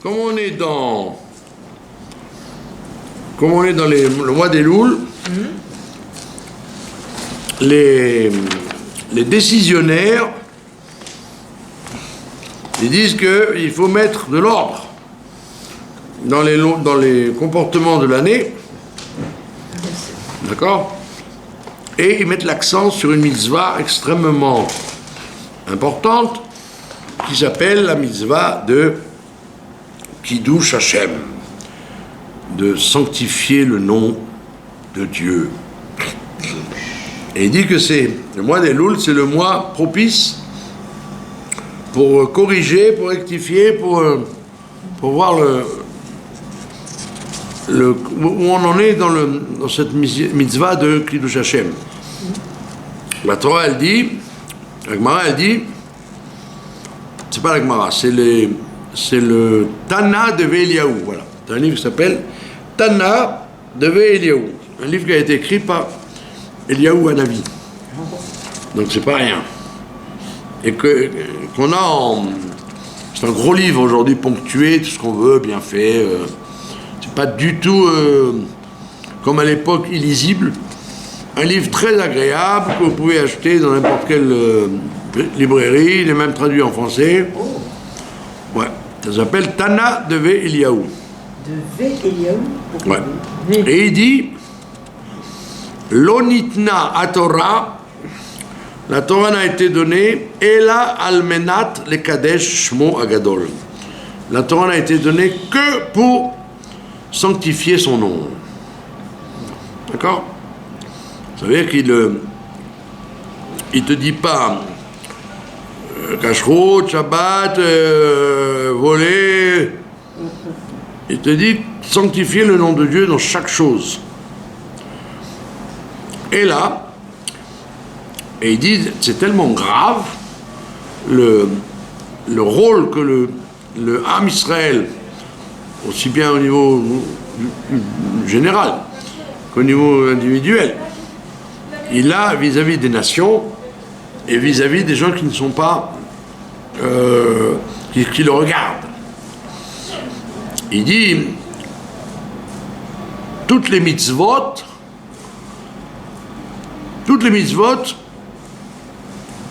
comme on est dans le mois des Louls, les décisionnaires, ils disent qu'il faut mettre de l'ordre dans les comportements de l'année, d'accord? Et ils mettent l'accent sur une mitzvah extrêmement importante qui s'appelle la mitzvah de Kiddush Hashem, de sanctifier le nom de Dieu. Et il dit que c'est le mois des Louls, c'est le mois propice pour corriger, pour rectifier, pour voir où on en est dans cette mitzvah de Kiddush Hashem. La Torah, elle dit, la Gemara, elle dit, c'est pas la Gemara, c'est le Tana de Eliyahu, voilà. C'est un livre qui s'appelle Tana de Eliyahu, un livre qui a été écrit par Eliyahu Hanavi. Donc c'est pas rien. Et qu'on a c'est un gros livre aujourd'hui, ponctué, tout ce qu'on veut, bien fait. C'est pas du tout comme à l'époque illisible. Un livre très agréable que vous pouvez acheter dans n'importe quelle librairie. Il est même traduit en français. Ouais, ça s'appelle Tana de Eliyahu. De Eliyahu. Ouais. Et il dit L'onitna à Torah, la Torah n'a été donnée Ela almenat le kadesh shmo agadol. La Torah n'a été donnée que pour sanctifier son nom. D'accord? Ça veut dire qu'il te dit pas kashrut, Shabbat, voler. Il te dit sanctifier le nom de Dieu dans chaque chose. Et là, et il dit, c'est tellement grave le rôle que le Ham Israël, aussi bien au niveau général qu'au niveau individuel, il a vis-à-vis des nations et vis-à-vis des gens qui ne sont pas qui le regardent. Il dit toutes les mitzvot,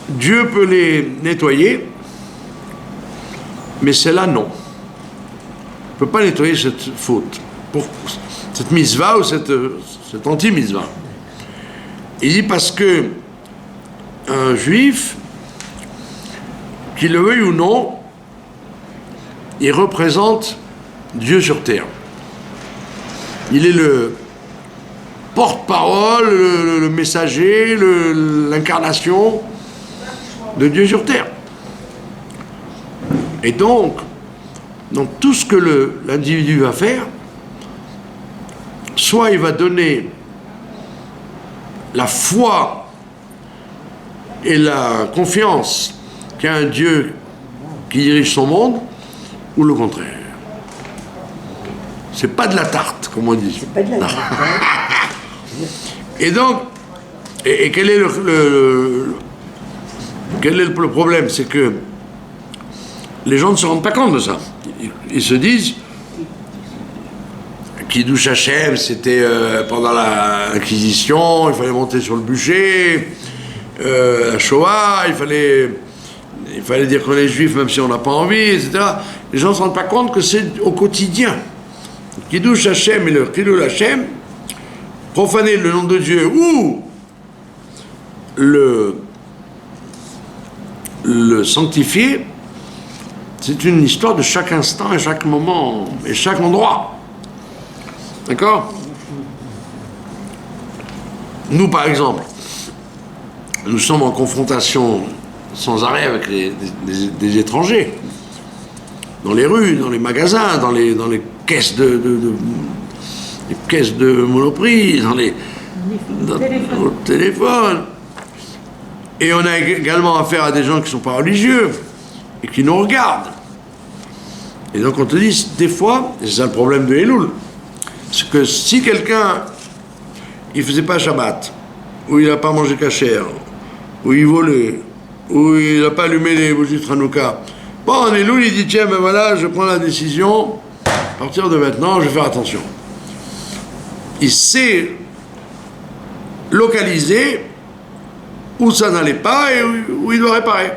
Dieu peut les nettoyer, mais celle-là non. Il ne peut pas nettoyer cette faute, pour cette mitzvah ou cette anti-mitzvah. Il dit parce que un juif, qu'il le veuille ou non, il représente Dieu sur terre. Il est le porte-parole, le messager, l'incarnation de Dieu sur terre. Et donc tout ce que l'individu va faire, soit il va donner la foi et la confiance qu'il y a un Dieu qui dirige son monde, ou le contraire. C'est pas de la tarte, comme on dit. C'est pas de la tarte. Et donc, et quel est le problème? C'est que les gens ne se rendent pas compte de ça. Ils se disent Kiddush Hashem, c'était pendant l'Inquisition, il fallait monter sur le bûcher, la Shoah, il fallait dire qu'on est juif même si on n'a pas envie, etc. Les gens ne se rendent pas compte que c'est au quotidien. Kiddush Hashem et le Chilul Hashem, profaner le nom de Dieu ou le sanctifier, c'est une histoire de chaque instant et chaque moment et chaque endroit. D'accord? Nous, par exemple, nous sommes en confrontation sans arrêt avec des étrangers. Dans les rues, dans les magasins, dans les caisses les caisses de Monoprix, dans les téléphones. Et on a également affaire à des gens qui ne sont pas religieux et qui nous regardent. Et donc on te dit, des fois, et c'est ça le problème de Elul, c'est que si quelqu'un, il faisait pas Shabbat, ou il n'a pas mangé kasher, ou il volait, ou il n'a pas allumé les bougies de Hanouka, Bon, Elul, il dit, tiens, ben voilà, je prends la décision, à partir de maintenant, je vais faire attention. Il s'est localisé où ça n'allait pas et où il doit réparer.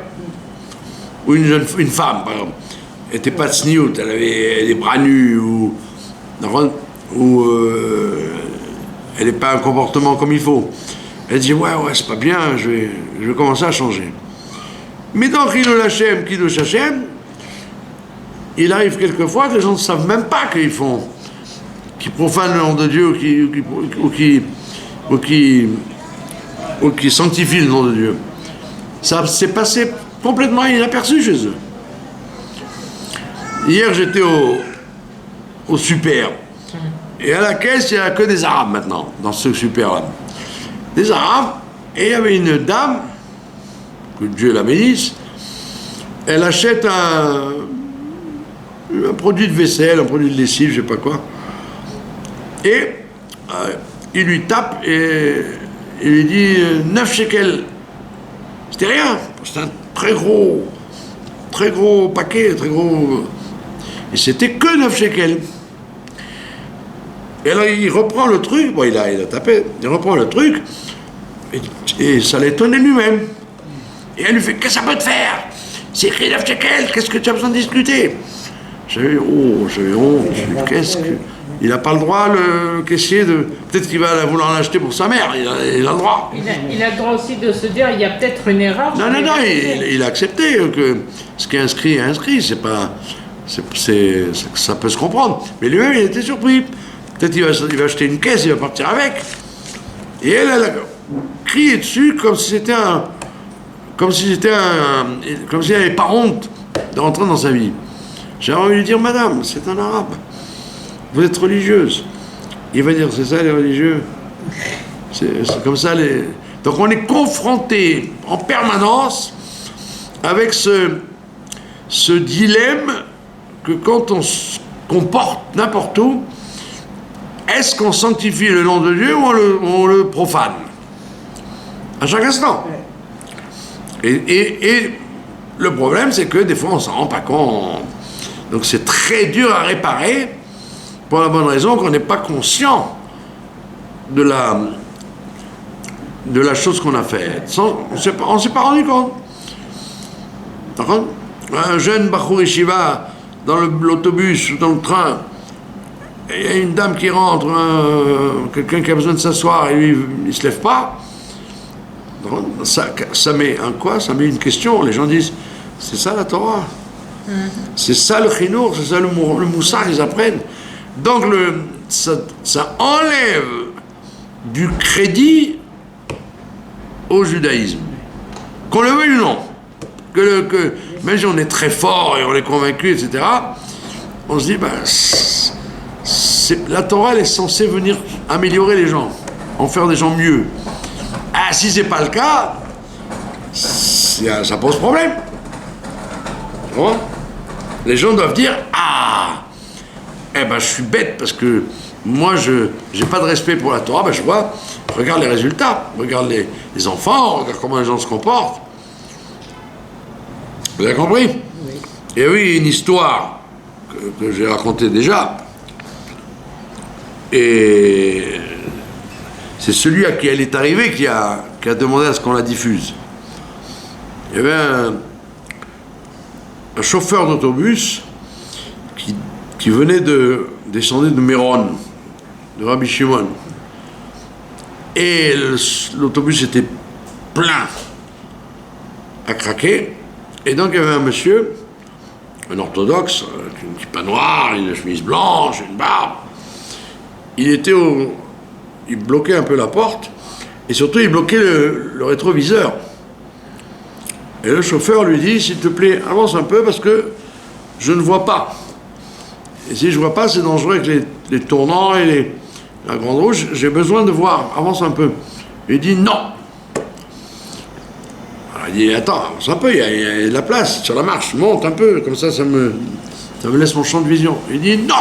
Ou une femme, par exemple, n'était pas de sniout, elle avait des bras nus, ou elle n'est pas un comportement comme il faut. Elle dit, ouais, c'est pas bien, je vais commencer à changer. Mais dans Chilul Hashem, Kiddush Hashem, il arrive quelquefois que les gens ne savent même pas qu'ils font, qui profanent le nom de Dieu ou qui sanctifient le nom de Dieu. Ça s'est passé complètement inaperçu chez eux. Hier, j'étais au super. Et à la caisse, il n'y a que des Arabes maintenant, dans ce super-là. Des Arabes, et il y avait une dame, que Dieu la bénisse, elle achète un produit de vaisselle, un produit de lessive, je ne sais pas quoi. Et il lui tape et il lui dit 9 shekels. C'était rien, c'était un très gros paquet, très gros. Et c'était que 9 shekels. Et alors il reprend le truc, bon il a tapé, il reprend le truc, et ça l'étonnait lui-même. Et elle lui fait, qu'est-ce que ça peut te faire? C'est écrit 9 shekels, qu'est-ce que tu as besoin de discuter? J'avais honte, qu'est-ce que... Il n'a pas le droit, le caissier, de... Peut-être qu'il va vouloir l'acheter pour sa mère, il a le droit. Il a le droit aussi de se dire, il y a peut-être une erreur. Non, il a accepté que ce qui est inscrit est inscrit, c'est pas... ça peut se comprendre. Mais lui-même, il était surpris. Peut-être il va acheter une caisse, il va partir avec. Et elle a crié dessus comme si elle n'avait pas honte de rentrer dans sa vie. J'ai envie de lui dire, madame, c'est un arabe. Vous êtes religieuse. Il va dire, c'est ça les religieux. C'est comme ça les... Donc on est confronté en permanence avec ce dilemme que quand on se comporte n'importe où, est-ce qu'on sanctifie le nom de Dieu ou on le profane? À chaque instant. Et le problème, c'est que des fois, on ne s'en rend pas compte. Donc c'est très dur à réparer pour la bonne raison qu'on n'est pas conscient de la chose qu'on a faite. On ne s'est pas rendu compte. D'accord? Un jeune Bachour Yeshiva dans l'autobus ou dans le train, il y a une dame qui rentre, quelqu'un qui a besoin de s'asseoir et lui, il ne se lève pas. Ça met un quoi? Ça met une question. Les gens disent, c'est ça la Torah. C'est ça le chinour, c'est ça le moussard qu'ils apprennent. Donc ça enlève du crédit au judaïsme. Qu'on le veuille ou non. Même si on est très fort et on est convaincu, etc., on se dit, la Torah elle est censée venir améliorer les gens, en faire des gens mieux. Ah, si c'est pas le cas, ça pose problème. Bon. Les gens doivent dire, je suis bête parce que moi je n'ai pas de respect pour la Torah. Je regarde les résultats, regarde les enfants, regarde comment les gens se comportent. Vous avez compris? Oui. Et oui, une histoire que j'ai racontée déjà. Et c'est celui à qui elle est arrivée qui a demandé à ce qu'on la diffuse. Il y avait un chauffeur d'autobus qui venait descendre de Méron, de Rabbi Shimon. Et l'autobus était plein à craquer. Et donc il y avait un monsieur, un orthodoxe, avec une kippa noire, une chemise blanche, une barbe. Il bloquait un peu la porte, et surtout il bloquait le rétroviseur. Et le chauffeur lui dit, s'il te plaît, avance un peu parce que je ne vois pas. Et si je ne vois pas, c'est dangereux avec les tournants et la grande rouge, j'ai besoin de voir, avance un peu. Il dit non. Alors il dit, attends, avance un peu, il y a de la place sur la marche, monte un peu, comme ça me laisse mon champ de vision. Il dit non.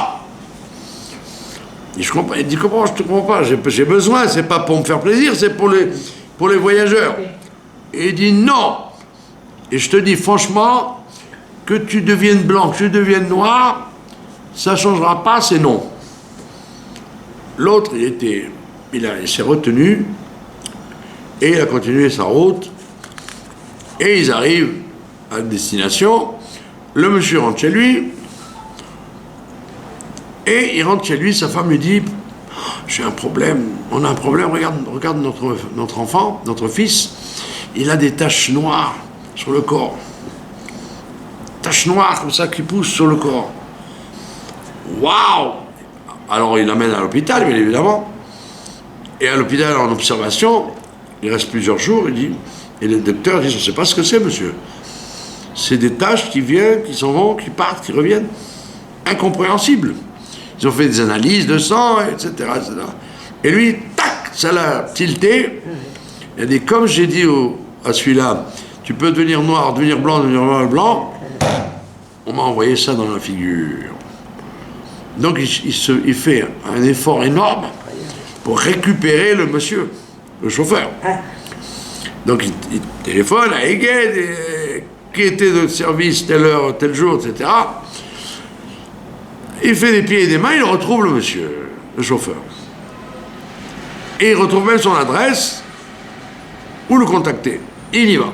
Il dit, comment je te comprends pas, j'ai besoin, c'est pas pour me faire plaisir, c'est pour les voyageurs. Et il dit non. Et je te dis franchement, que tu deviennes blanc, que tu deviennes noir, ça ne changera pas, c'est non. L'autre, il s'est retenu et il a continué sa route. Et ils arrivent à destination. Le monsieur rentre chez lui. Et il rentre chez lui, sa femme lui dit « J'ai un problème, on a un problème, regarde notre enfant, notre fils, il a des taches noires sur le corps. Taches noires comme ça qui poussent sur le corps. Waouh !» Alors il l'amène à l'hôpital, bien évidemment. Et à l'hôpital, en observation, il reste plusieurs jours, il dit, et le docteur dit « Je ne sais pas ce que c'est, monsieur. C'est des taches qui viennent, qui s'en vont, qui partent, qui reviennent. Incompréhensible. » Ils ont fait des analyses de sang, etc., etc. Et lui, tac, ça l'a tilté. Il a dit, comme j'ai dit à celui-là, tu peux devenir noir, devenir blanc, on m'a envoyé ça dans la figure. Donc il fait un effort énorme pour récupérer le monsieur, le chauffeur. Donc il téléphone à Egued, qui était de service telle heure, tel jour, etc. Il fait des pieds et des mains, il retrouve le monsieur, le chauffeur. Et il retrouve même son adresse, où le contacter. Il y va.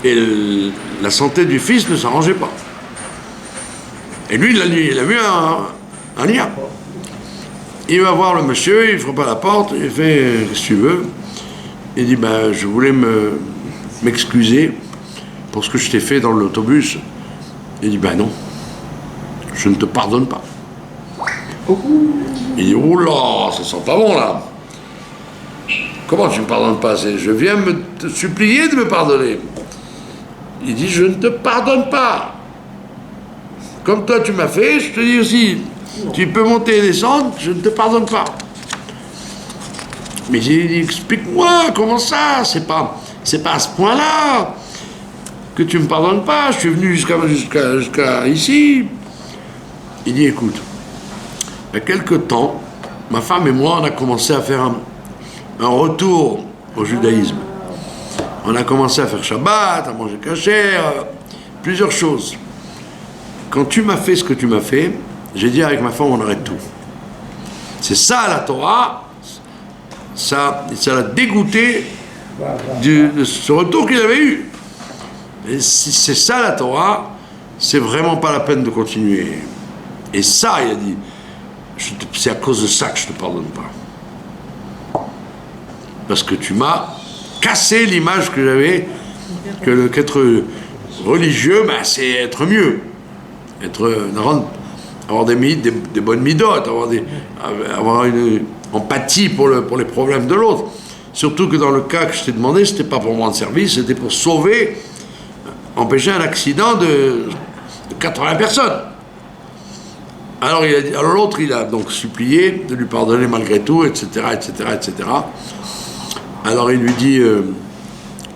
Et la santé du fils ne s'arrangeait pas. Et lui, il a vu un lien. Il va voir le monsieur, il frappe à la porte, il fait « Qu'est-ce que tu veux ?» Il dit ben, « Je voulais m'excuser pour ce que je t'ai fait dans l'autobus. » Il dit « Ben non. Je ne te pardonne pas. » Il dit « Oula, ça sent pas bon là. Comment tu ne me pardonnes pas? Je viens te supplier de me pardonner. » Il dit « Je ne te pardonne pas. Comme toi tu m'as fait, je te dis aussi, tu peux monter et descendre, je ne te pardonne pas. » Mais il dit « Explique-moi, comment ça? C'est pas à ce point-là que tu ne me pardonnes pas. Je suis venu jusqu'à ici. » Il dit, écoute, il y a quelque temps, ma femme et moi, on a commencé à faire un retour au judaïsme. On a commencé à faire Shabbat, à manger kasher, plusieurs choses. Quand tu m'as fait ce que tu m'as fait, j'ai dit avec ma femme, on arrête tout. C'est ça la Torah, ça l'a dégoûté de ce retour qu'il avait eu. Et si c'est ça la Torah, c'est vraiment pas la peine de continuer. Et ça, il a dit, c'est à cause de ça que je ne te pardonne pas. Parce que tu m'as cassé l'image que j'avais, qu'être religieux, ben, c'est être mieux. Avoir des bonnes midotes, avoir une empathie pour les problèmes de l'autre. Surtout que dans le cas que je t'ai demandé, ce n'était pas pour moi de service, c'était pour sauver, empêcher un accident de 80 personnes. Alors l'autre, il a donc supplié de lui pardonner malgré tout, etc., etc., etc. Alors il lui dit,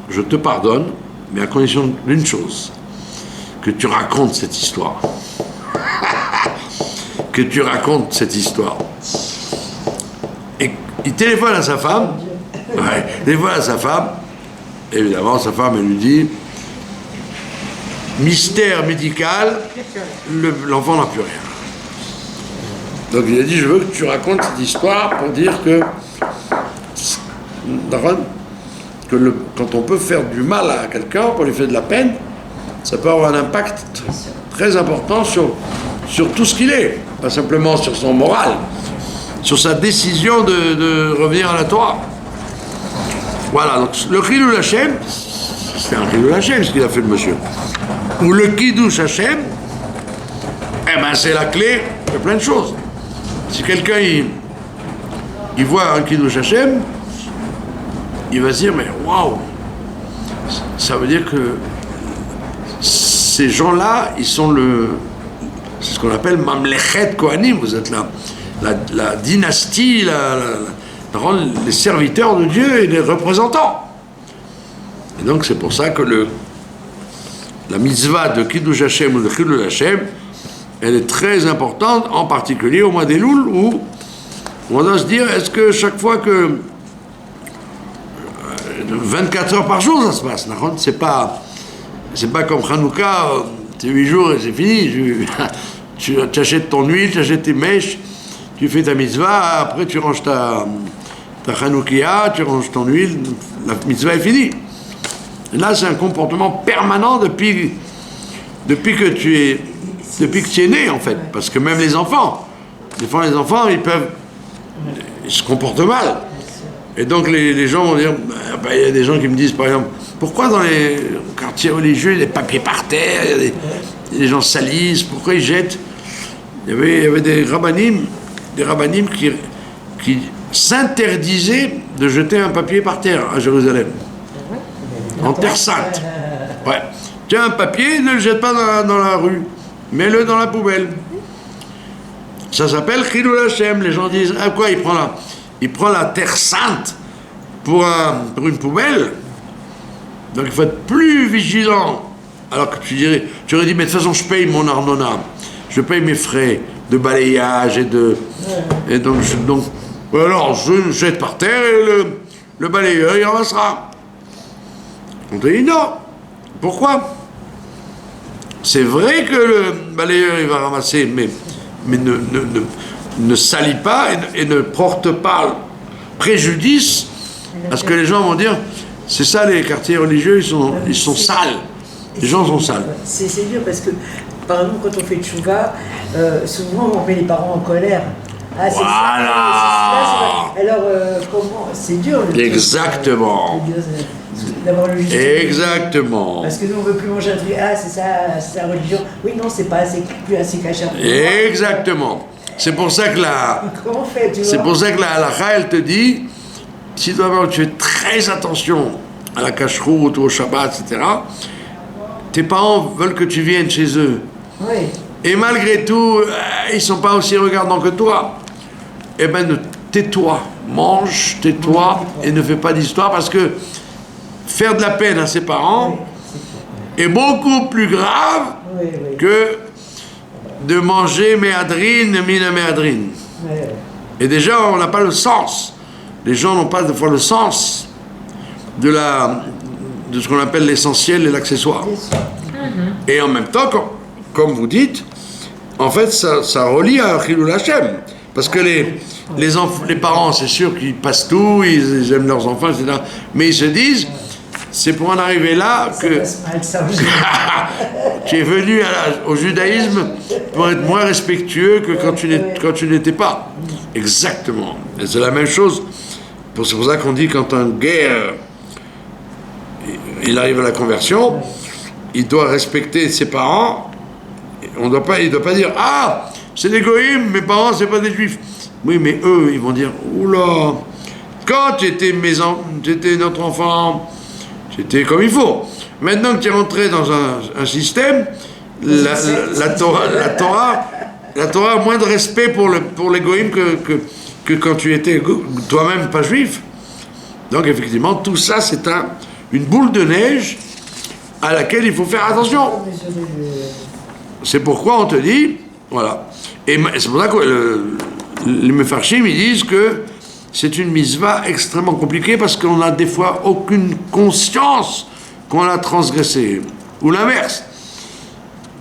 je te pardonne, mais à condition d'une chose, que tu racontes cette histoire. Que tu racontes cette histoire. Et il téléphone à sa femme, évidemment sa femme, elle lui dit, mystère médical, l'enfant n'a plus rien. Donc il a dit, je veux que tu racontes cette histoire pour dire que quand on peut faire du mal à quelqu'un, pour lui faire de la peine, ça peut avoir un impact très important sur tout ce qu'il est, pas simplement sur son moral, sur sa décision de revenir à la Torah. Voilà, donc le Chilul Hashem, c'est un Chilul Hashem ce qu'il a fait le monsieur. Ou le Kiddush Hashem, eh ben c'est la clé de plein de choses. Si quelqu'un il voit un Kiddush Hashem, il va se dire, mais waouh, ça veut dire que ces gens-là, ils sont c'est ce qu'on appelle Mamlechet Kohanim, vous êtes la dynastie, les serviteurs de Dieu et les représentants. Et donc c'est pour ça que la mitzvah de Kiddush Hashem ou de Chilul Hashem, elle est très importante, en particulier au mois d'Elul, où on doit se dire, est-ce que chaque fois que 24 heures par jour ça se passe, c'est pas c'est pas comme Hanouka, c'est 8 jours et c'est fini. Tu achètes ton huile, tu achètes tes mèches, tu fais ta mitzvah, après tu ranges ta Hanoukia, tu ranges ton huile, la mitzvah est finie. Et là, c'est un comportement permanent depuis que tu es né, en fait. Parce que même les enfants, des fois les enfants, ils se comportent mal. Et donc les gens vont dire, il y a des gens qui me disent, par exemple, pourquoi dans les quartiers religieux, il y a des papiers par terre, les gens salissent, pourquoi ils jettent? Il y avait des rabbinim qui s'interdisaient de jeter un papier par terre à Jérusalem. En terre sainte. Ouais. Tiens, un papier, ne le jette pas dans la rue. Mets-le dans la poubelle. Ça s'appelle Chilul Hashem. Les gens disent, ah quoi, il prend la terre sainte pour une poubelle. Donc il faut être plus vigilant. Alors que tu aurais dit, mais de toute façon, je paye mon arnona. Je paye mes frais de balayage et donc alors je jette par terre et le balayeur, il ramassera. On te dit non. Pourquoi? C'est vrai que le balayeur il va ramasser, mais ne salit pas et ne porte pas préjudice à ce que les gens vont dire. C'est ça, les quartiers religieux, ils sont sales. Les gens sont sales. C'est dur parce que, par exemple, quand on fait tchouva, souvent on met les parents en colère. Ah, c'est voilà. ça, alors, comment? C'est dur. Exactement. D'avoir le juste. Exactement. Parce que nous, on ne veut plus manger un truc. Ah, c'est la religion. Oui, non, c'est pas plus assez cachère. Exactement. C'est pour ça que Comment on fait, tu vois? C'est pour ça que la halakha, elle te dit, si tu fais très attention à la cacheroute ou au Shabbat, etc., tes parents veulent que tu viennes chez eux. Oui. Et malgré tout, ils ne sont pas aussi regardants que toi. Eh bien, tais-toi, mange, tais-toi, et ne fais pas d'histoire, parce que faire de la peine à ses parents est beaucoup plus grave que de manger méadrine, mina méadrine. Et déjà, on n'a pas le sens. Les gens n'ont pas des fois le sens de ce qu'on appelle l'essentiel et l'accessoire. Et en même temps, comme vous dites, en fait, ça relie à Chilul Hashem. Parce que les parents, c'est sûr qu'ils passent tout, ils aiment leurs enfants, etc. Mais ils se disent, c'est pour en arriver là que tu es venu au judaïsme pour être moins respectueux que quand tu n'étais pas. Exactement. Et c'est la même chose. C'est pour ça qu'on dit quand un guerre, il arrive à la conversion, il doit respecter ses parents. Il ne doit pas dire, ah, c'est des goïms, mes parents, c'est pas des juifs. Oui, mais eux, ils vont dire, oula, quand tu étais notre enfant, c'était comme il faut. Maintenant que tu es rentré dans un système, la Torah a moins de respect pour les goïms que quand tu étais toi-même pas juif. Donc effectivement, tout ça, c'est une boule de neige à laquelle il faut faire attention. C'est pourquoi on te dit, voilà. Et c'est pour ça que les Mefarshim, ils disent que c'est une mitzvah extrêmement compliquée parce qu'on n'a des fois aucune conscience qu'on l'a transgressée. Ou l'inverse.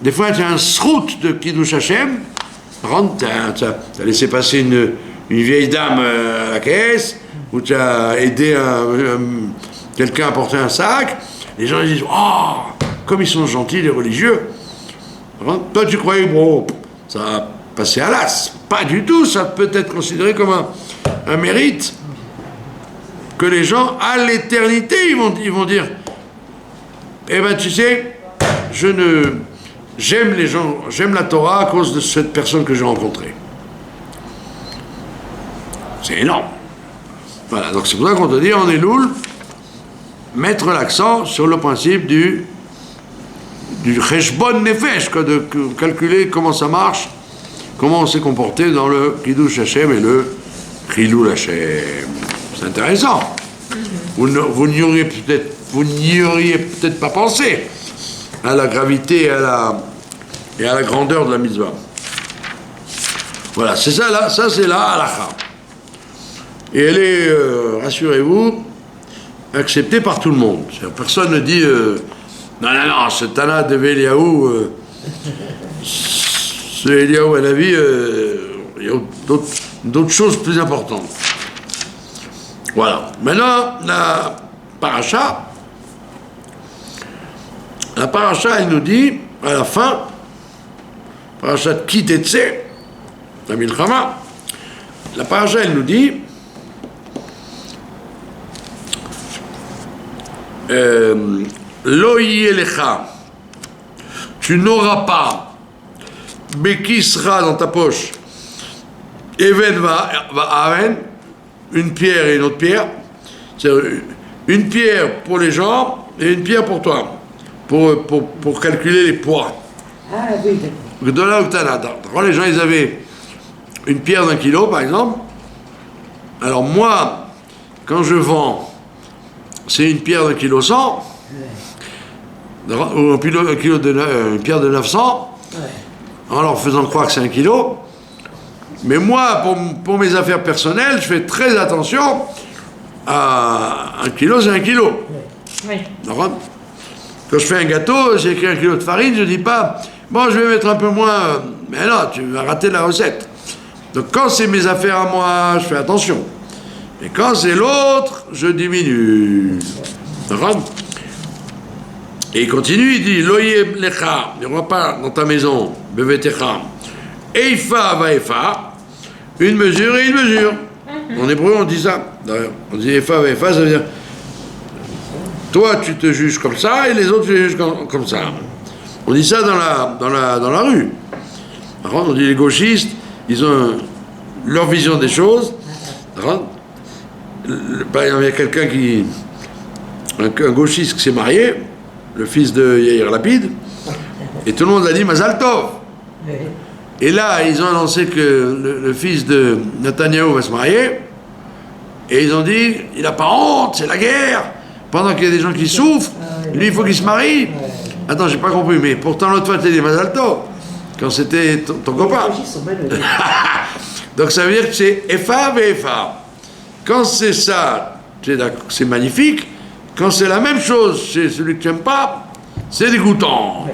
Des fois, tu as un srout de Kiddush Hashem, tu as laissé passer une vieille dame à la caisse, ou tu as aidé quelqu'un à porter un sac, les gens ils disent « Oh, comme ils sont gentils, les religieux !» Toi, tu croyais, bon, ça va passer à l'as. Pas du tout, ça peut être considéré comme un mérite que les gens, à l'éternité, ils vont dire « Eh ben, tu sais, j'aime les gens, j'aime la Torah à cause de cette personne que j'ai rencontrée. » C'est énorme. Voilà, donc c'est pour ça qu'on te dit, en Elul, mettre l'accent sur le principe du Cheshbon Nefesh, de calculer comment ça marche, comment on s'est comporté dans le Kiddush Hashem et le Chilul Hashem. C'est intéressant. Vous n'y auriez peut-être pas pensé à la gravité et à la grandeur de la mitzvah. Voilà, c'est ça là, ça c'est la halakha. Et elle est, rassurez-vous, acceptée par tout le monde. Personne ne dit Non, ce Tana de Eliaou, ce Eliaou à la vie, il y a d'autres choses plus importantes. Voilà. Maintenant, la paracha, elle nous dit, à la fin, paracha de Kitetse, la Milchama, la paracha, elle nous dit, Lo yelecha, tu n'auras pas, Bekisra dans ta poche, Even va Aven, une pierre et une autre pierre, c'est-à-dire une pierre pour les gens et une pierre pour toi, pour calculer les poids. Ah oui, d'accord. De là où t'as les gens, ils avaient une pierre d'1 kilo, par exemple. Alors moi, quand je vends, c'est une pierre d'1 kilo 100, ou une pierre de 900, en leur faisant croire que c'est 1 kilo. Mais moi, pour mes affaires personnelles, je fais très attention à 1 kilo, c'est 1 kilo. Oui. D'accord ? Quand je fais un gâteau, j'ai écrit 1 kilo de farine, je ne dis pas, bon, je vais mettre un peu moins, mais non, tu vas rater la recette. Donc quand c'est mes affaires à moi, je fais attention. Et quand c'est l'autre, je diminue. D'accord ? Et il continue, il dit, Loye lecha, il n'y aura pas dans ta maison, bevetecha, eifa va eifa, une mesure et une mesure. En hébreu, on dit ça. D'ailleurs, on dit eifa va eifa, ça veut dire, toi, tu te juges comme ça, et les autres, tu les juges comme ça. On dit ça dans la rue. Par contre, on dit les gauchistes, ils ont leur vision des choses. Par exemple, il y a quelqu'un un gauchiste qui s'est marié, le fils de Yair Lapid, et tout le monde a dit Mazal Tov. Et là, ils ont annoncé que le fils de Netanyahou va se marier, et ils ont dit, il n'a pas honte, c'est la guerre, pendant qu'il y a des gens qui souffrent, lui, il faut qu'il se marie. Attends, j'ai pas compris, mais pourtant l'autre fois, tu as dit Mazal Tov, quand c'était ton copain. Donc ça veut dire que c'est Efa et Efa. Quand c'est ça, c'est magnifique. Quand c'est la même chose chez celui que tu n'aimes pas, c'est dégoûtant.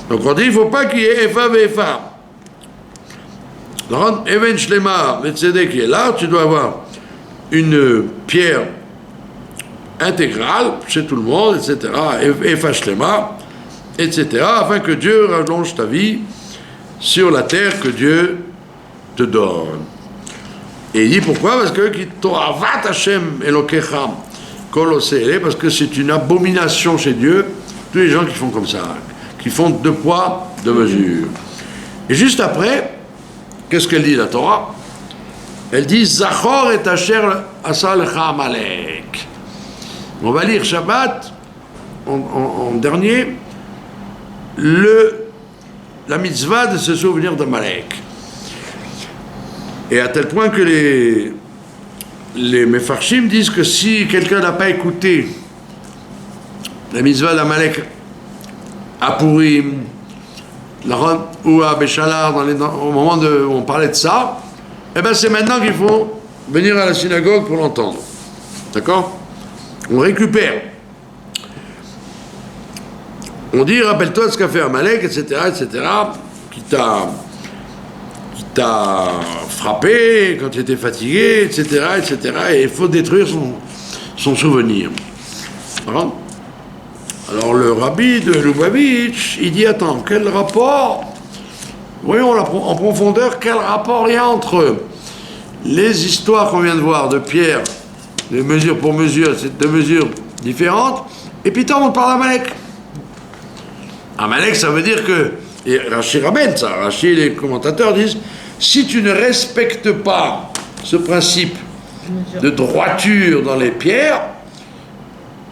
Donc on dit, il ne faut pas qu'il y ait Efa et Efa. Donc, Even Shlema, Metzedek qui est là, tu dois avoir une pierre intégrale chez tout le monde, etc. Efa Shlema, etc. Afin que Dieu rallonge ta vie sur la terre que Dieu te donne. Et il dit pourquoi ? Parce que Toravat Hashem Elokecha Kolosele, parce que c'est une abomination chez Dieu, tous les gens qui font comme ça, qui font 2 poids, 2 mesures. Et juste après, qu'est-ce qu'elle dit la Torah ? Elle dit Zachor et Asher Asa Lecha Amalek. On va lire Shabbat en dernier la mitzvah de se souvenir d'Amalek. Et à tel point que les Mefarshim disent que si quelqu'un n'a pas écouté la mitzvah d'Amalek à Purim ou à Béchalar au moment où on parlait de ça, eh bien c'est maintenant qu'il faut venir à la synagogue pour l'entendre. D'accord ? On récupère. On dit, rappelle-toi de ce qu'a fait Amalek, etc., qui t'a frappé quand tu étais fatigué, etc., et il faut détruire son souvenir. Alors le rabbi de Lubavitch, il dit, attends, quel rapport, voyons en profondeur, quel rapport il y a entre les histoires qu'on vient de voir de Pierre, de mesure pour mesure, c'est 2 mesures différentes, et puis on parle d'Amalek. Amalek, ça veut dire que, et Rashi ramène ça, Rashi et les commentateurs disent, si tu ne respectes pas ce principe de droiture dans les pierres,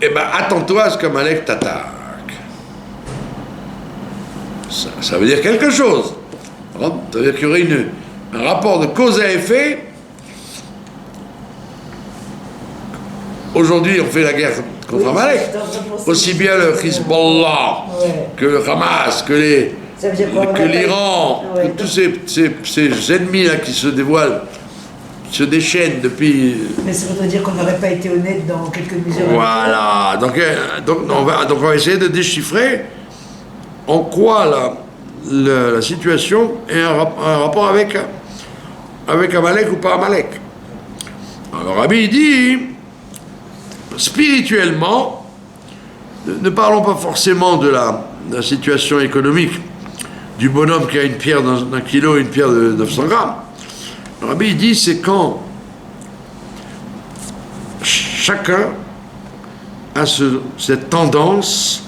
eh ben attends-toi à ce qu'Amalek t'attaque. Ça veut dire quelque chose. Ça veut dire qu'il y aurait un rapport de cause à effet. Aujourd'hui, on fait la guerre contre Amalek. Aussi bien le Hezbollah que le Hamas, que l'Iran, que tous ces ennemis là qui se dévoilent, se déchaîne depuis... Mais ça voudrait dire qu'on n'aurait pas été honnête dans quelques mesures. Voilà, donc on va essayer de déchiffrer en quoi la situation est un rapport avec Amalek ou pas Amalek. Alors Rabbi il dit, spirituellement, ne parlons pas forcément de la situation économique du bonhomme qui a une pierre d'un kilo et une pierre de 900 grammes. Le Rabbi il dit, c'est quand chacun a cette tendance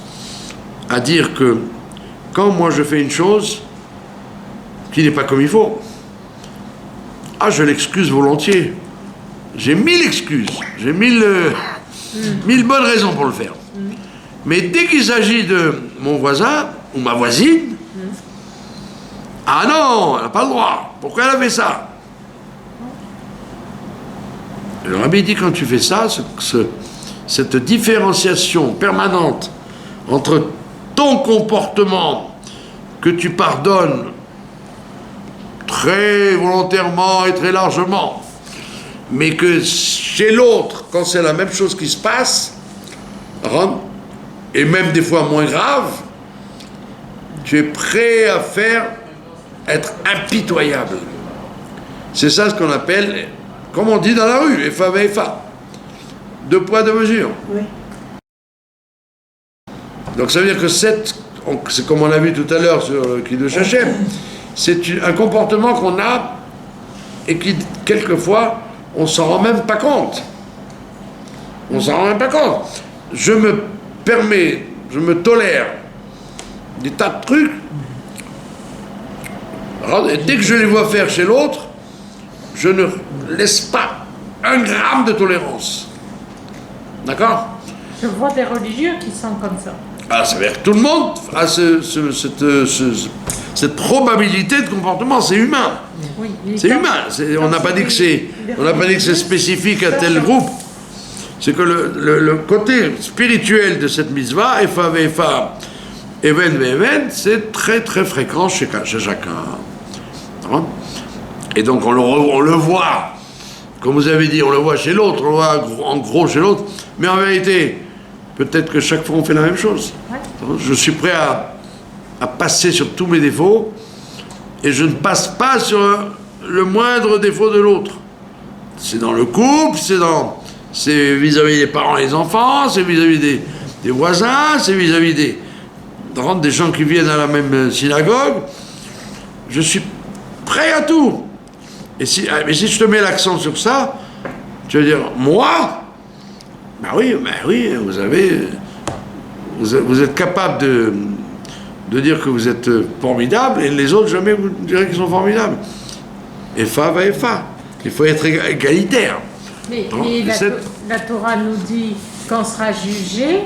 à dire que quand moi je fais une chose qui n'est pas comme il faut, je l'excuse volontiers. J'ai 1000 excuses, j'ai 1000 bonnes raisons pour le faire. Mais dès qu'il s'agit de mon voisin ou ma voisine, ah non, elle n'a pas le droit. Pourquoi elle a fait ça? Le Rabbi dit, quand tu fais ça, cette différenciation permanente entre ton comportement que tu pardonnes très volontairement et très largement, mais que chez l'autre, quand c'est la même chose qui se passe, et même des fois moins grave, tu es prêt à être impitoyable. C'est ça ce qu'on appelle, comme on dit dans la rue, Efa ve'Efa. 2 poids, 2 mesures. Oui. Donc ça veut dire que c'est comme on a vu tout à l'heure sur le Kiddush Hashem, c'est un comportement qu'on a et qui, quelquefois, on ne s'en rend même pas compte. On ne s'en rend même pas compte. Je me permets, je me tolère des tas de trucs. Et dès que je les vois faire chez l'autre, je ne laisse pas 1 gramme de tolérance. D'accord? Je vois des religieux qui sont comme ça. Ça veut dire que tout le monde a cette probabilité de comportement, c'est humain. Oui, c'est humain. On n'a pas dit que c'est spécifique à tel groupe. C'est que le côté spirituel de cette mitzvah, Efa ve'Efa, Even ve'Even, c'est très très fréquent chez chacun. Et donc on le voit, comme vous avez dit, on le voit chez l'autre, on le voit en gros chez l'autre, mais en vérité, peut-être que chaque fois on fait la même chose. Ouais. Je suis prêt à passer sur tous mes défauts et je ne passe pas sur le moindre défaut de l'autre. C'est dans le couple, c'est vis-à-vis des parents et des enfants, c'est vis-à-vis des voisins, c'est vis-à-vis des gens qui viennent à la même synagogue. Je suis prêt à tout. Mais si je te mets l'accent sur ça, tu vas dire, moi, oui, vous êtes capable de dire que vous êtes formidable, et les autres, jamais vous direz qu'ils sont formidables. Efa va Efa. Il faut être égalitaire. Mais la Torah nous dit qu'on sera jugé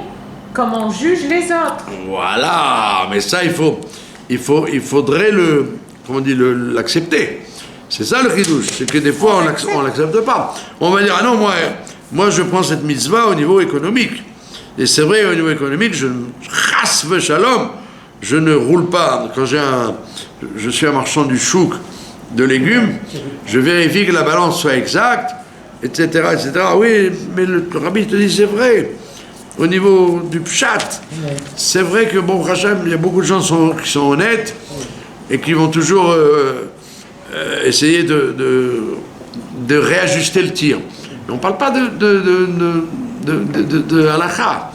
comme on juge les autres. Voilà, mais ça, il faudrait l'accepter. C'est ça le chidouche, c'est que des fois on l'accepte pas. On va dire, ah non, moi je prends cette mitzvah au niveau économique. Et c'est vrai, au niveau économique, chas v'shalom, je ne roule pas. Quand je suis un marchand du chouk de légumes, je vérifie que la balance soit exacte, etc., etc. Oui, mais le rabbi te dit, c'est vrai. Au niveau du pshat, c'est vrai que, bon, Hachem, il y a beaucoup de gens qui sont honnêtes et qui vont toujours essayer de réajuster le tir. Mais on ne parle pas de halakha.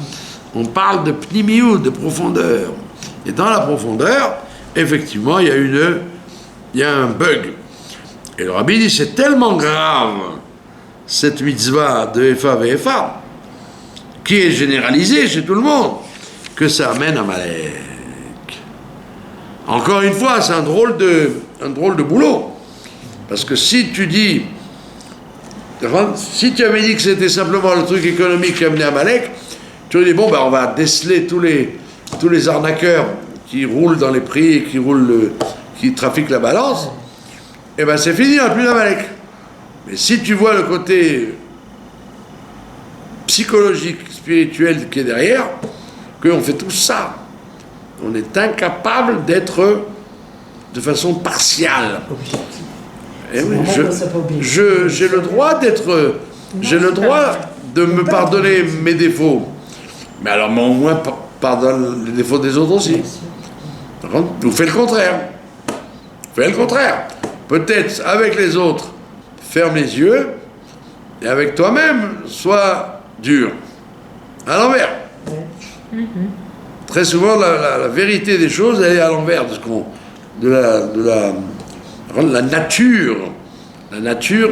On parle de pnimiut, de profondeur. Et dans la profondeur, effectivement, il y a un bug. Et le rabbi dit, c'est tellement grave, cette mitzvah de Efa ve'Efa, qui est généralisée chez tout le monde, que ça amène à Malek. Encore une fois, c'est un drôle de boulot. Parce que si tu avais dit que c'était simplement le truc économique qui amenait à Malek, tu aurais dit, bon, on va déceler tous les arnaqueurs qui roulent dans les prix et qui trafiquent la balance, et bien c'est fini, il n'y a plus d'Amalek. Mais si tu vois le côté psychologique, spirituel qui est derrière, qu'on fait tout ça, on est incapable d'être de façon partiale. Eh oui, normal qu'on soit pas obéi. j'ai le droit d'être... J'ai le droit de me pardonner mes défauts. Mais alors, mais au moins, pardonne les défauts des autres aussi. Ou fais le contraire. Fais le contraire. Peut-être avec les autres, ferme les yeux, et avec toi-même, sois dur. À l'envers. Ouais. Très souvent, la vérité des choses, elle est à l'envers de ce qu'on, de la nature. La nature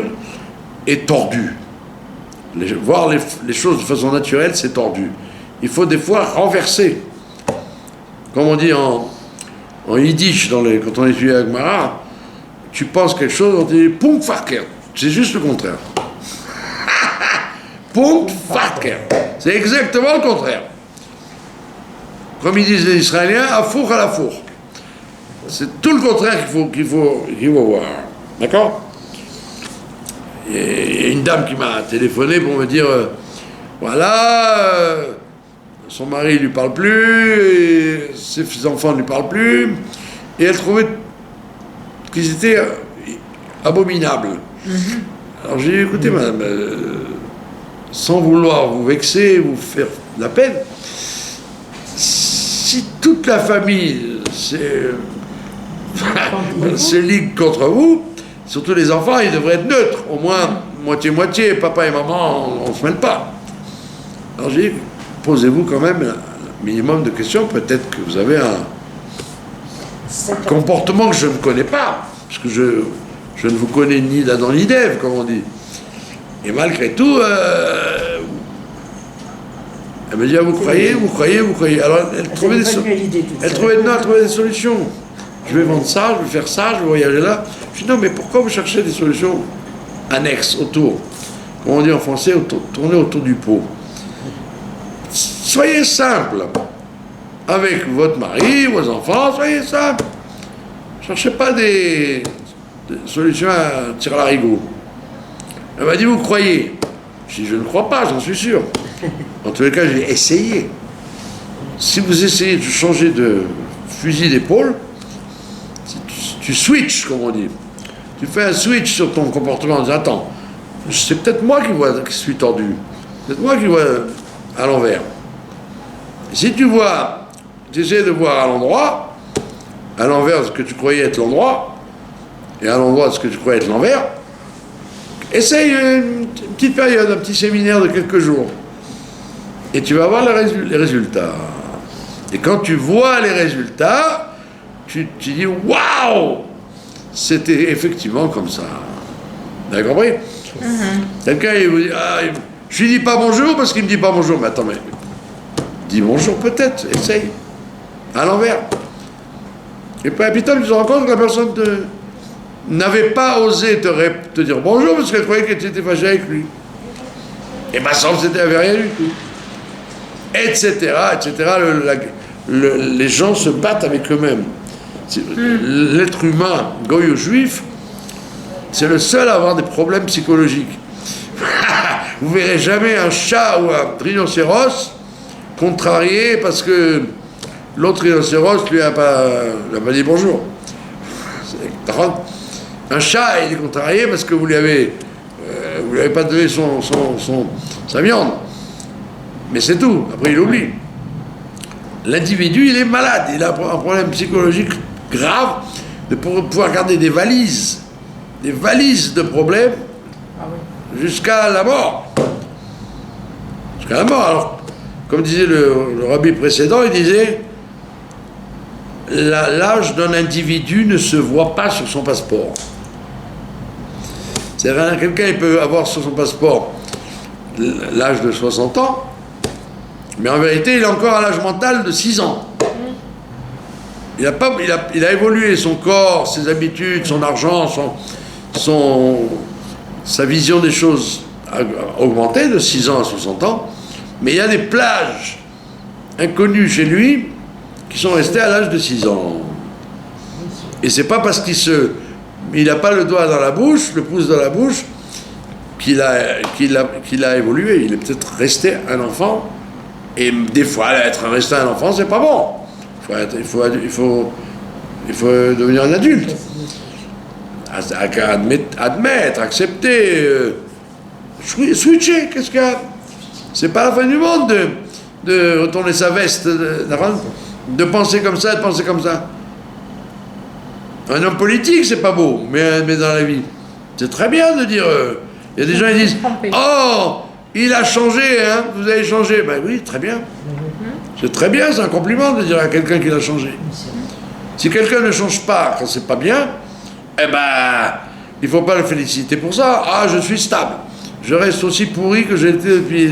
est tordue. Voir les choses de façon naturelle, c'est tordu. Il faut des fois renverser. Comme on dit en yiddish, quand on étudie avec Mara, tu penses quelque chose, on dit Punkt Farker. C'est juste le contraire. Punkt Farker. C'est exactement le contraire. Comme ils disent les Israéliens, à four à la four. C'est tout le contraire qu'il faut voir. D'accord? Il y a une dame qui m'a téléphoné pour me dire voilà, son mari ne lui parle plus, et ses enfants ne lui parlent plus, et elle trouvait qu'ils étaient abominables. Alors j'ai dit écoutez, madame, sans vouloir vous vexer, vous faire de la peine, si toute la famille se ligue contre vous, surtout les enfants, ils devraient être neutres, au moins moitié-moitié, papa et maman, on ne se mêle pas. Alors j'ai dit, posez-vous quand même un minimum de questions, peut-être que vous avez un comportement que je ne connais pas, parce que je ne vous connais ni d'Adam ni d'Ève, comme on dit. Et malgré tout, elle me dit, ah, vous croyez. Alors elle trouvait des solutions. Je vais vendre ça, je vais faire ça, je vais voyager là. Je dis non, mais pourquoi vous cherchez des solutions annexes autour? Comme on dit en français, tourner autour du pot. Soyez simple. Avec votre mari, vos enfants, soyez simple. Ne cherchez pas des solutions à tirer à l'arigot. Elle m'a dit, vous croyez? Je dis, je ne crois pas, j'en suis sûr. En tous les cas, j'ai essayé. Si vous essayez de changer de fusil d'épaule, tu switches, comme on dit. Tu fais un switch sur ton comportement en disant, attends, c'est peut-être moi qui suis tordu. C'est peut-être moi qui vois à l'envers. Et si tu essaies de voir à l'envers de ce que tu croyais être l'endroit, et à l'endroit de ce que tu croyais être l'envers, essaye une petite période, un petit séminaire de quelques jours. Et tu vas voir les résultats. Et quand tu vois les résultats, tu dis waouh, c'était effectivement comme ça. Vous avez compris? Quelqu'un il vous dit je lui dis pas bonjour parce qu'il me dit pas bonjour. Mais attends, mais dis bonjour peut-être, essaye. À l'envers. Et puis tu te rends compte que la personne n'avait pas osé te dire bonjour parce qu'elle croyait que tu étais fâché avec lui. Et ma soeur, c'était rien du tout. Etc. Les gens se battent avec eux-mêmes. L'être humain, goy ou juif, c'est le seul à avoir des problèmes psychologiques. Vous verrez jamais un chat ou un rhinocéros contrarié parce que l'autre rhinocéros lui a pas dit bonjour. Un chat, il est contrarié parce que vous lui avez pas donné sa viande. Mais c'est tout, après il oublie. L'individu, il est malade, il a un problème psychologique grave de pouvoir garder des valises de problèmes jusqu'à la mort. Jusqu'à la mort. Alors, comme disait le rabbi précédent, il disait l'âge d'un individu ne se voit pas sur son passeport. C'est-à-dire quelqu'un il peut avoir sur son passeport l'âge de 60 ans, mais en vérité, il est encore à l'âge mental de 6 ans. Il a évolué son corps, ses habitudes, son argent, sa vision des choses a augmenté de 6 ans à 60 ans, mais il y a des plages inconnues chez lui qui sont restées à l'âge de 6 ans. Et c'est pas parce il n'a pas le doigt dans la bouche, le pouce dans la bouche, qu'il a évolué. Il est peut-être resté un enfant. Et des fois, être resté un enfant, c'est pas bon. Il faut devenir un adulte. admettre, accepter, switcher, qu'est-ce qu'il y a? C'est pas la fin du monde de retourner sa veste, de penser comme ça, de penser comme ça. Un homme politique, c'est pas beau, mais dans la vie, c'est très bien de dire. Il y a des gens qui disent oh, il a changé, hein, vous avez changé. Ben oui, très bien. C'est très bien, c'est un compliment de dire à quelqu'un qu'il a changé. Si quelqu'un ne change pas quand c'est pas bien, eh ben, il faut pas le féliciter pour ça. Ah, je suis stable. Je reste aussi pourri que j'étais depuis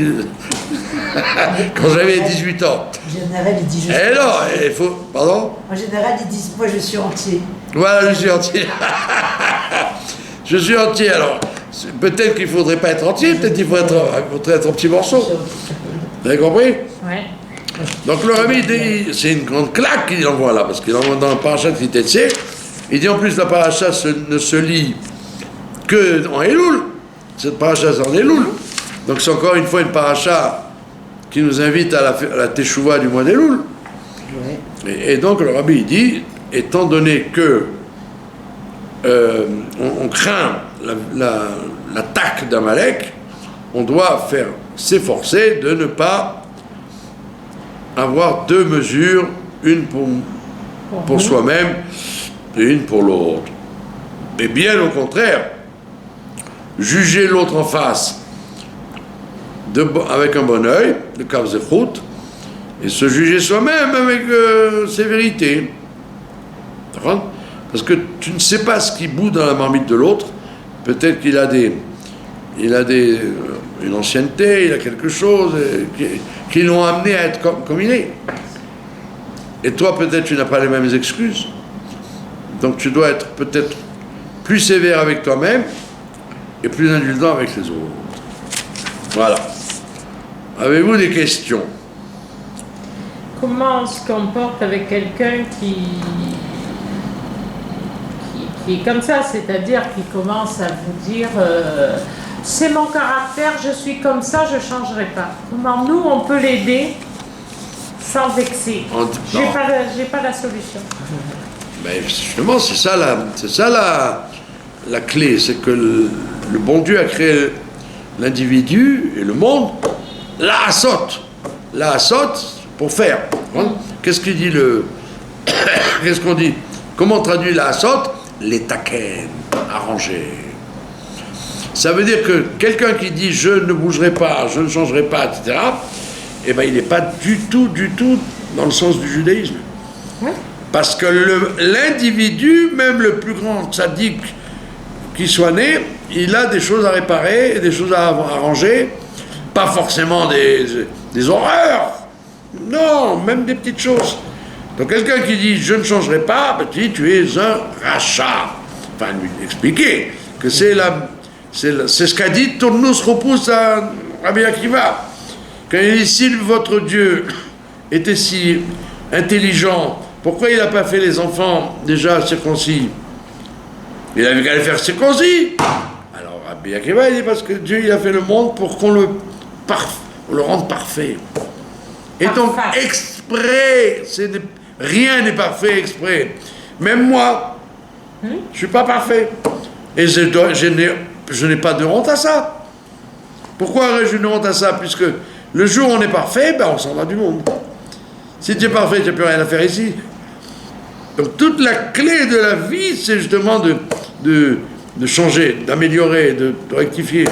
quand j'avais 18 ans. En général, ils disent Eh non, il faut. Pardon? En général, ils disent moi je suis entier. Voilà, je suis entier. Je suis entier, alors. Peut-être qu'il ne faudrait pas être entier, peut-être qu'il faudrait être en petits morceaux. Vous avez compris? Ouais. Donc le Rabbi dit, c'est une grande claque qu'il envoie là, parce qu'il envoie dans la paracha de Kitetsé. Il dit en plus la paracha ne se lit que en Elul. Cette paracha c'est en Elul. Donc c'est encore une fois une paracha qui nous invite à la Teshuvah du mois d'Elul. Ouais. Et donc le Rabbi dit, étant donné que on craint l'attaque d'Amalek, on doit s'efforcer de ne pas avoir deux mesures, une pour soi-même et une pour l'autre. Mais bien au contraire, juger l'autre en face avec un bon œil, le kav zechut, et se juger soi-même avec sévérité. D'accord ? Parce que tu ne sais pas ce qui bout dans la marmite de l'autre. Peut-être qu'il a une ancienneté, il a quelque chose qui l'ont amené à être comme il est. Et toi, peut-être, tu n'as pas les mêmes excuses. Donc tu dois être peut-être plus sévère avec toi-même et plus indulgent avec les autres. Voilà. Avez-vous des questions? Comment on se comporte avec quelqu'un qui est comme ça, c'est-à-dire qui commence à vous dire c'est mon caractère, je suis comme ça, je ne changerai pas. Comment nous, on peut l'aider sans vexer? J'ai pas la solution. Mais justement, c'est ça la clé, c'est que le bon Dieu a créé l'individu et le monde, la saute pour faire. Hein? Qu'est-ce qu'il dit qu'est-ce qu'on dit? Comment on traduit la saute? Les taquets, arrangés. Ça veut dire que quelqu'un qui dit je ne bougerai pas, je ne changerai pas, etc., eh ben, il n'est pas du tout dans le sens du judaïsme. Oui. Parce que l'individu, même le plus grand sadique qui soit né, il a des choses à réparer et des choses à arranger, pas forcément des horreurs, non, même des petites choses. Donc quelqu'un qui dit je ne changerai pas, ben, tu es un rachat. Enfin, lui expliquer que c'est ce qu'a dit Tournus Repousse à Rabbi Akiva. Quand il dit si votre Dieu était si intelligent, pourquoi il n'a pas fait les enfants déjà circoncis? Il avait qu'à les faire circoncis. Alors Rabbi Akiva il dit parce que Dieu il a fait le monde pour qu'on le rende parfait. Et donc exprès, rien n'est parfait exprès. Même moi, je ne suis pas parfait. Et je n'ai pas de honte à ça. Pourquoi aurais-je une honte à ça? Puisque le jour où on est parfait, ben on s'en va du monde. Si tu es parfait, tu n'as plus rien à faire ici. Donc toute la clé de la vie, c'est justement de changer, d'améliorer, de rectifier.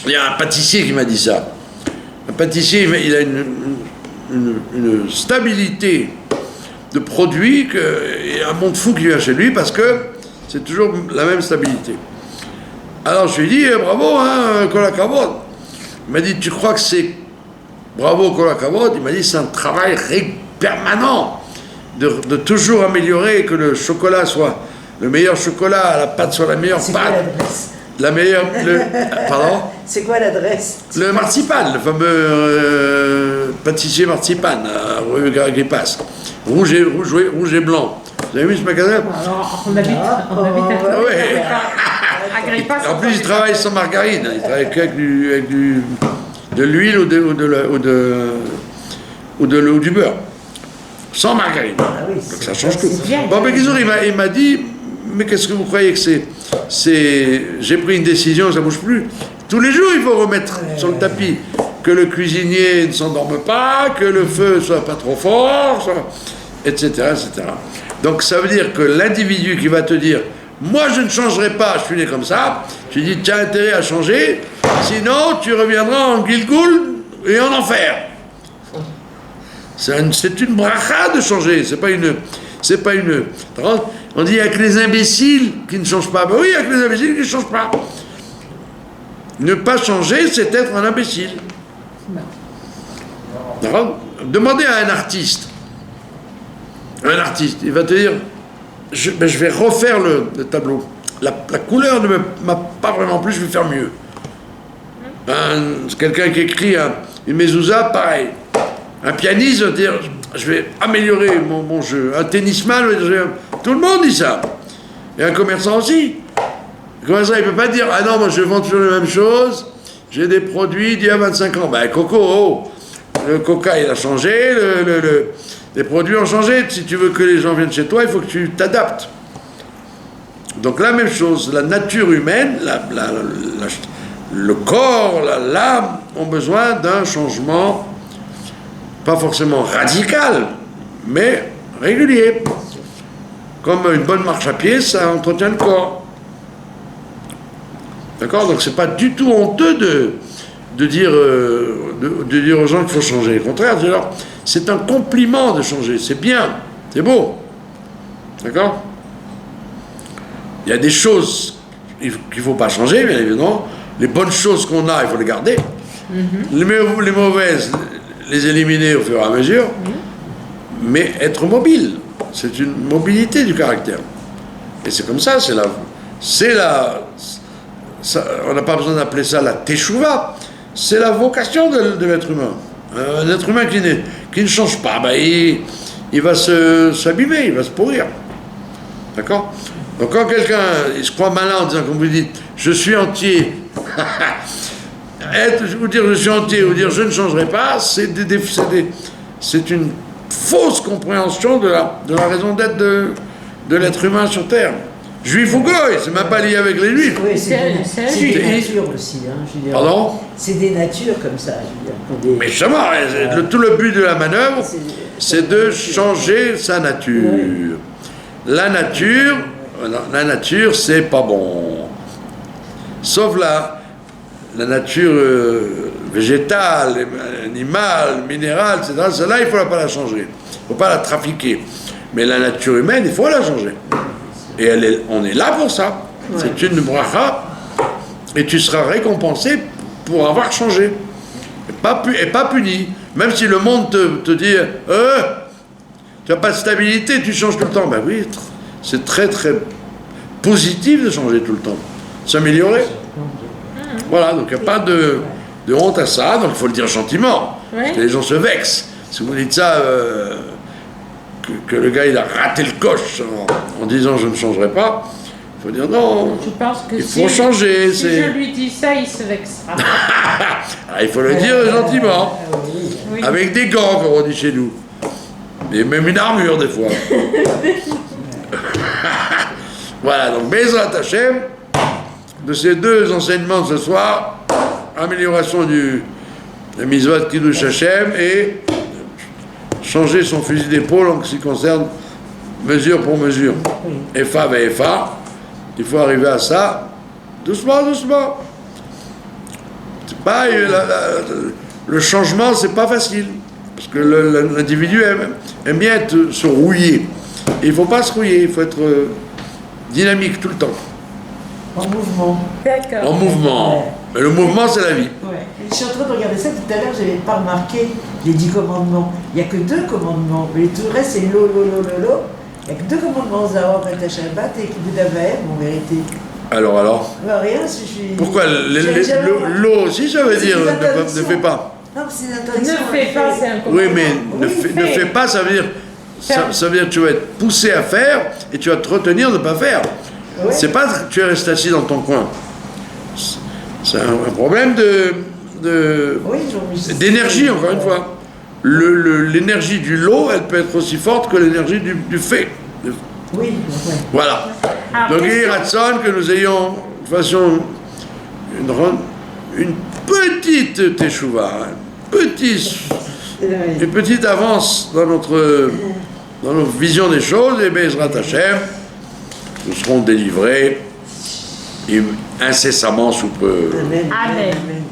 Il y a un pâtissier qui m'a dit ça. Un pâtissier, il a une stabilité de produit et un monde fou qui vient chez lui parce que c'est toujours la même stabilité. Alors je lui ai dit bravo, hein, Kol HaKavod. Il m'a dit tu crois que c'est bravo Kol HaKavod? Il m'a dit c'est un travail permanent de toujours améliorer, que le chocolat soit le meilleur chocolat, la pâte soit la meilleure pâte. La meilleure. Pardon? C'est quoi l'adresse? Le marzipan, le fameux pâtissier marzipan, rue Agrippas. Rouge et blanc. Vous avez vu ce magasin? Alors, on habite à Agrippas. En plus, il travaille sans margarine. Il travaille qu'avec de l'huile ou du beurre. Sans margarine. Ah oui, donc ça change tout. Bien. Bon, mais il m'a dit, mais qu'est-ce que vous croyez que c'est j'ai pris une décision, ça bouge plus. Tous les jours, il faut remettre sur le tapis que le cuisinier ne s'endorme pas, que le feu soit pas trop fort, etc., etc. Donc ça veut dire que l'individu qui va te dire moi je ne changerai pas, je suis né comme ça, tu dis tu as intérêt à changer, sinon tu reviendras en Gilgoul et en enfer. C'est une bracha de changer, c'est pas une. On dit il n'y a que les imbéciles qui ne changent pas. Ben oui, il n'y a que les imbéciles qui ne changent pas. Ne pas changer, c'est être un imbécile. Demandez à un artiste, il va te dire je vais refaire le tableau. La couleur ne m'a pas vraiment plu, je vais faire mieux. Quelqu'un qui écrit une mezouza, pareil. Un pianiste va dire je vais améliorer mon jeu. Un tennisman va dire tout le monde dit ça. Et un commerçant aussi. Le commerçant il ne peut pas dire ah non, moi je vends toujours la même chose, j'ai des produits d'il y a 25 ans. Ben Coco, le coca il a changé, les produits ont changé. Si tu veux que les gens viennent chez toi, il faut que tu t'adaptes. Donc la même chose, la nature humaine, le corps, l'âme ont besoin d'un changement, pas forcément radical, mais régulier. Comme une bonne marche à pied, ça entretient le corps. D'accord? Donc c'est pas du tout honteux de dire aux gens qu'il faut changer. Au contraire, c'est un compliment de changer. C'est bien, c'est beau. D'accord? Il y a des choses qu'il ne faut pas changer, bien évidemment. Les bonnes choses qu'on a, il faut les garder. Les mauvaises, les éliminer au fur et à mesure. Mais être mobile, c'est une mobilité du caractère. Et c'est comme ça, on n'a pas besoin d'appeler ça la teshuva, c'est la vocation de l'être humain. Un être humain qui ne change pas, il va s'abîmer, il va se pourrir. D'accord? Donc quand quelqu'un il se croit malin en disant, comme vous dites, je suis entier, ou dire je suis entier, ou dire je ne changerai pas, c'est une fausse compréhension de la raison d'être de l'être humain sur Terre. Juif ou goy, c'est même pas lié avec les juifs. Oui, c'est des natures aussi. Je veux dire. Pardon? C'est des natures comme ça. Je veux dire, mais justement, tout le but de la manœuvre, c'est de changer sa nature. Oui. La nature, c'est pas bon. Sauf la nature végétale, animale, minérale, etc. Celle-là, il ne faut pas la changer. Il ne faut pas la trafiquer. Mais la nature humaine, il faut la changer. Et on est là pour ça. Ouais. C'est une bracha. Et tu seras récompensé pour avoir changé. Et pas puni. Même si le monde te dit tu n'as pas de stabilité, tu changes tout le temps. Ben oui, c'est très très positif de changer tout le temps. S'améliorer. Voilà, donc il n'y a pas de honte à ça. Donc il faut le dire gentiment. Oui. Parce que les gens se vexent. Si vous dites ça... que le gars il a raté le coche en disant je ne changerai pas, il faut dire non, il faut changer. Si je lui dis ça, il se vexera. Il faut le dire gentiment, oui. Avec des gants comme on dit chez nous, et même une armure des fois. Voilà, donc Bezrat Hashem, de ces deux enseignements de ce soir, amélioration la mitzvah de Kiddush Hashem et changer son fusil d'épaule en ce qui concerne mesure pour mesure. Efa et Efa, il faut arriver à ça doucement, doucement. C'est pas, le changement, c'est pas facile. Parce que l'individu aime bien se rouiller. Et il ne faut pas se rouiller, il faut être dynamique tout le temps. En mouvement. D'accord. En mouvement. Ouais. Mais le mouvement, c'est la vie. Ouais. Je suis en train de regarder ça tout à l'heure, je n'avais pas remarqué les 10 commandements. Il n'y a que 2 commandements, mais tout le reste c'est lo. Il n'y a que 2 commandements, Zahor et Shabbat et Kibudavaem en vérité. Alors rien, si je suis... Pourquoi l'eau aussi, ça veut dire ne fais pas. Non, c'est une interdiction. Ne fais pas, c'est un commandement. Oui, mais ne fais pas, ça veut dire... Ça veut dire que tu vas être poussé à faire et tu vas te retenir de ne pas faire. Ouais. C'est pas que tu restes assis dans ton coin. C'est un problème d'énergie, encore une fois. L'énergie du lot, elle peut être aussi forte que l'énergie du fait. Oui, ouais. Voilà. Alors, Donc, il question- Ratson que nous ayons, de façon, une petite teshuva, une petite avance dans notre vision des choses, et Bezrat Hashem, nous serons délivrés incessamment sous peu. Amen. Amen. Amen.